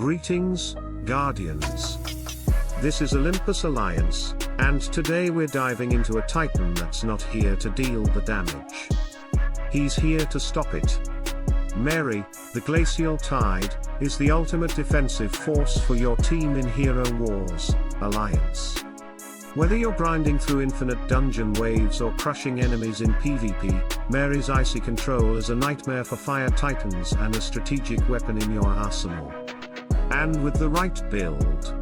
Greetings, Guardians. This is Olympus Alliance, and today we're diving into a Titan that's not here to deal the damage. He's here to stop it. Mairi, the Glacial Tide, is the ultimate defensive force for your team in Hero Wars Alliance. Whether you're grinding through infinite dungeon waves or crushing enemies in PvP, Mairi's icy control is a nightmare for fire titans and a strategic weapon in your arsenal. And with the right build,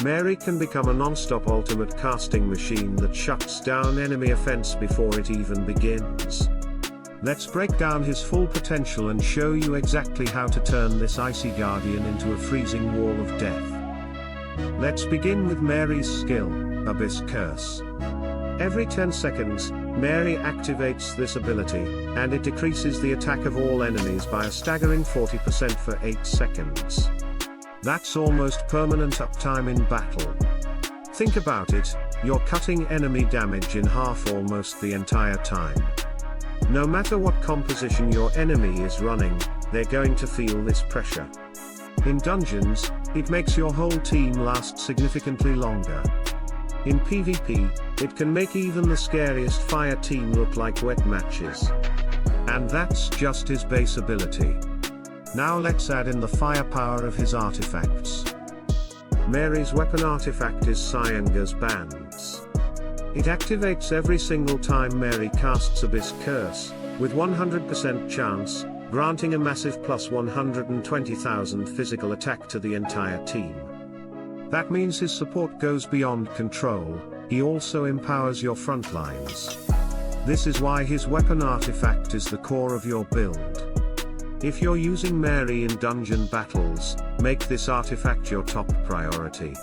Mairi can become a non-stop ultimate casting machine that shuts down enemy offense before it even begins. Let's break down his full potential and show you exactly how to turn this icy guardian into a freezing wall of death. Let's begin with Mairi's skill, Abyss Curse. Every 10 seconds, Mairi activates this ability, and it decreases the attack of all enemies by a staggering 40% for 8 seconds. That's almost permanent uptime in battle. Think about it, you're cutting enemy damage in half almost the entire time. No matter what composition your enemy is running, they're going to feel this pressure. In dungeons, it makes your whole team last significantly longer. In PvP, it can make even the scariest fire team look like wet matches. And that's just his base ability. Now let's add in the firepower of his artifacts. Mairi's weapon artifact is Cyanga's Bands. It activates every single time Mairi casts Abyss Curse, with 100% chance, granting a massive plus 120,000 physical attack to the entire team. That means his support goes beyond control, he also empowers your frontlines. This is why his weapon artifact is the core of your build. If you're using Mairi in dungeon battles, make this artifact your top priority.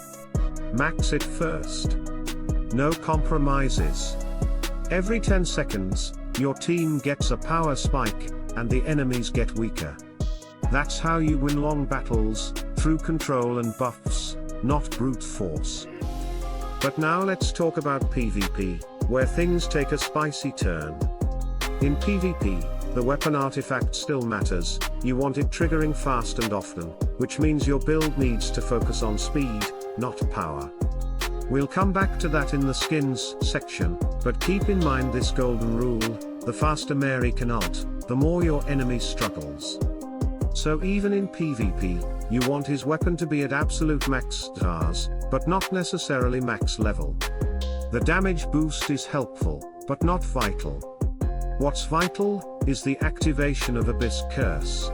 Max it first. No compromises. Every 10 seconds, your team gets a power spike, and the enemies get weaker. That's how you win long battles, through control and buffs, not brute force. But now let's talk about PvP, where things take a spicy turn. In PvP, the weapon artifact still matters, you want it triggering fast and often, which means your build needs to focus on speed, not power. We'll come back to that in the skins section, but keep in mind this golden rule, the faster Mairi can ult, the more your enemy struggles. So even in PvP, you want his weapon to be at absolute max stars, but not necessarily max level. The damage boost is helpful, but not vital. What's vital is the activation of Abyss Curse.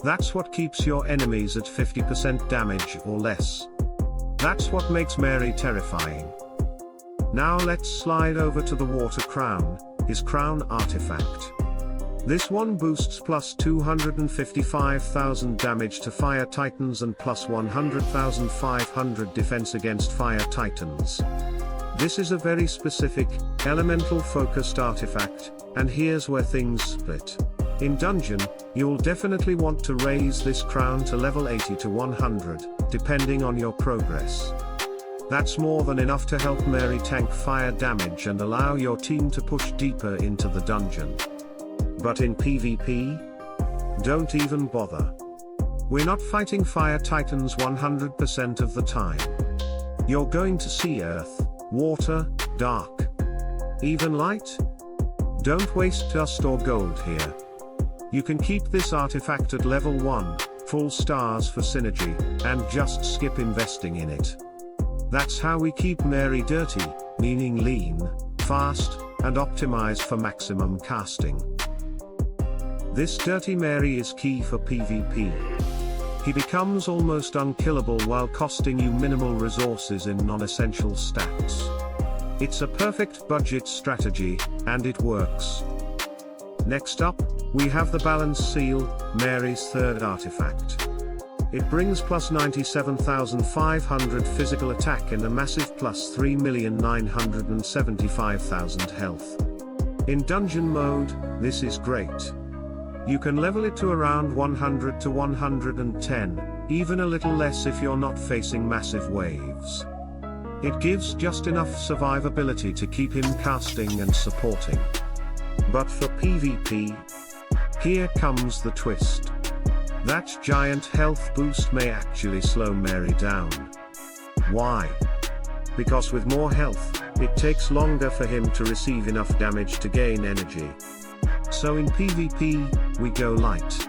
That's what keeps your enemies at 50% damage or less. That's what makes Mairi terrifying. Now let's slide over to the Water Crown, his crown artifact. This one boosts plus 255,000 damage to fire titans and plus 100,500 defense against fire titans. This is a very specific, elemental-focused artifact, and here's where things split. In dungeon, you'll definitely want to raise this crown to level 80 to 100, depending on your progress. That's more than enough to help Mairi tank fire damage and allow your team to push deeper into the dungeon. But in PvP? Don't even bother. We're not fighting fire titans 100% of the time. You're going to see earth, water, dark, even light? Don't waste dust or gold here. You can keep this artifact at level 1, full stars for synergy, and just skip investing in it. That's how we keep Mairi dirty, meaning lean, fast, and optimized for maximum casting. This dirty Mairi is key for PvP. He becomes almost unkillable while costing you minimal resources in non-essential stats. It's a perfect budget strategy, and it works. Next up, we have the Balance Seal, Mairi's third artifact. It brings plus 97,500 physical attack and a massive plus 3,975,000 health. In dungeon mode, this is great. You can level it to around 100 to 110, even a little less if you're not facing massive waves. It gives just enough survivability to keep him casting and supporting. But for PvP, here comes the twist. That giant health boost may actually slow Mairi down. Why? Because with more health, it takes longer for him to receive enough damage to gain energy. So in PvP, we go light.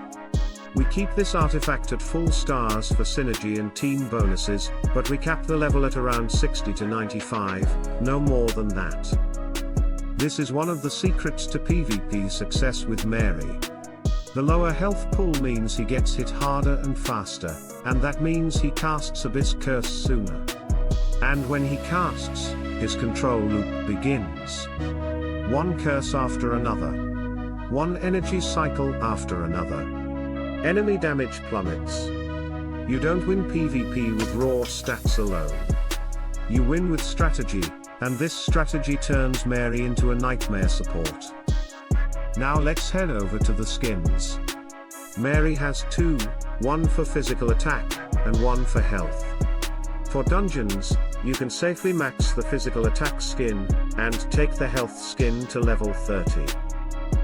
We keep this artifact at full stars for synergy and team bonuses, but we cap the level at around 60 to 95, no more than that. This is one of the secrets to PvP success with Mairi. The lower health pool means he gets hit harder and faster, and that means he casts Abyss Curse sooner. And when he casts, his control loop begins. One curse after another. One energy cycle after another. Enemy damage plummets. You don't win PvP with raw stats alone. You win with strategy, and this strategy turns Mairi into a nightmare support. Now let's head over to the skins. Mairi has two, one for physical attack, and one for health. For dungeons, you can safely max the physical attack skin, and take the health skin to level 30.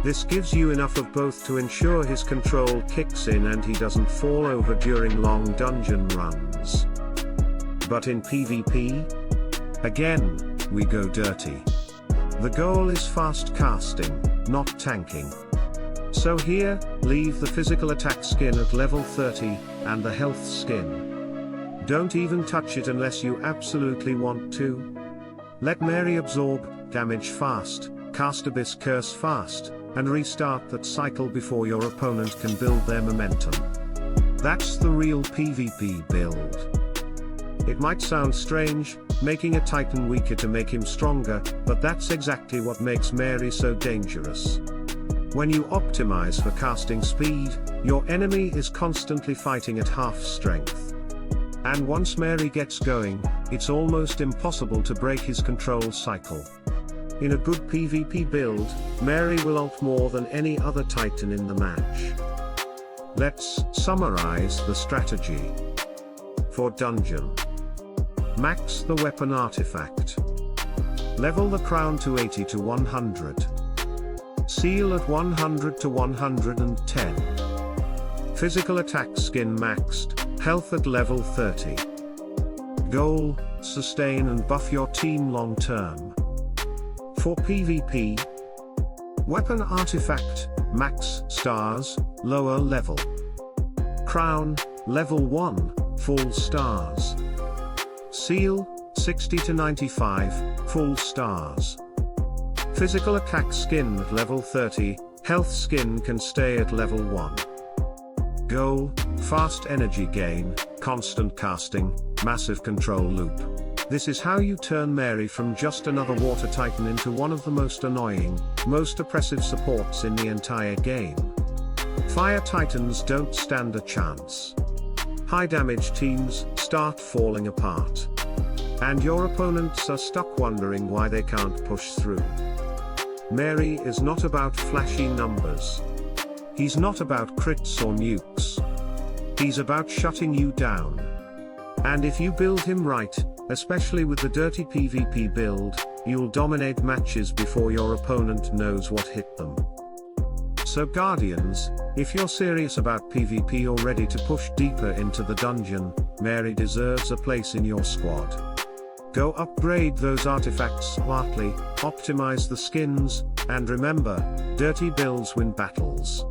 This gives you enough of both to ensure his control kicks in and he doesn't fall over during long dungeon runs. But in PvP? Again, we go dirty. The goal is fast casting, not tanking. So here, leave the physical attack skin at level 30, and the health skin. Don't even touch it unless you absolutely want to. Let Mairi absorb damage fast, cast Abyss Curse fast, and restart that cycle before your opponent can build their momentum. That's the real PvP build. It might sound strange, making a Titan weaker to make him stronger, but that's exactly what makes Mairi so dangerous. When you optimize for casting speed, your enemy is constantly fighting at half strength. And once Mairi gets going, it's almost impossible to break his control cycle. In a good PvP build, Mairi will ult more than any other Titan in the match. Let's summarize the strategy. For dungeon, max the weapon artifact. Level the crown to 80 to 100. Seal at 100 to 110. Physical attack skin maxed, health at level 30. Goal, sustain and buff your team long term. For PvP, weapon artifact, max stars, lower level. Crown, level 1, full stars. Seal, 60 to 95, full stars. Physical attack skin at level 30, health skin can stay at level 1. Goal, fast energy gain, constant casting, massive control loop. This is how you turn Mairi from just another water titan into one of the most annoying, most oppressive supports in the entire game. Fire titans don't stand a chance. High damage teams start falling apart. And your opponents are stuck wondering why they can't push through. Mairi is not about flashy numbers. He's not about crits or nukes. He's about shutting you down. And if you build him right, especially with the dirty PvP build, you'll dominate matches before your opponent knows what hit them. So Guardians, if you're serious about PvP or ready to push deeper into the dungeon, Mairi deserves a place in your squad. Go upgrade those artifacts smartly, optimize the skins, and remember, dirty builds win battles.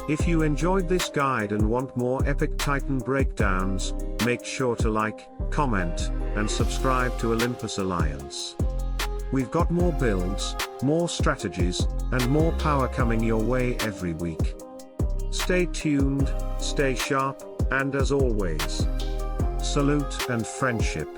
If you enjoyed this guide and want more epic Titan breakdowns, make sure to like, comment, and subscribe to Olympus Alliance. We've got more builds, more strategies, and more power coming your way every week. Stay tuned, stay sharp, and as always, salute and friendship.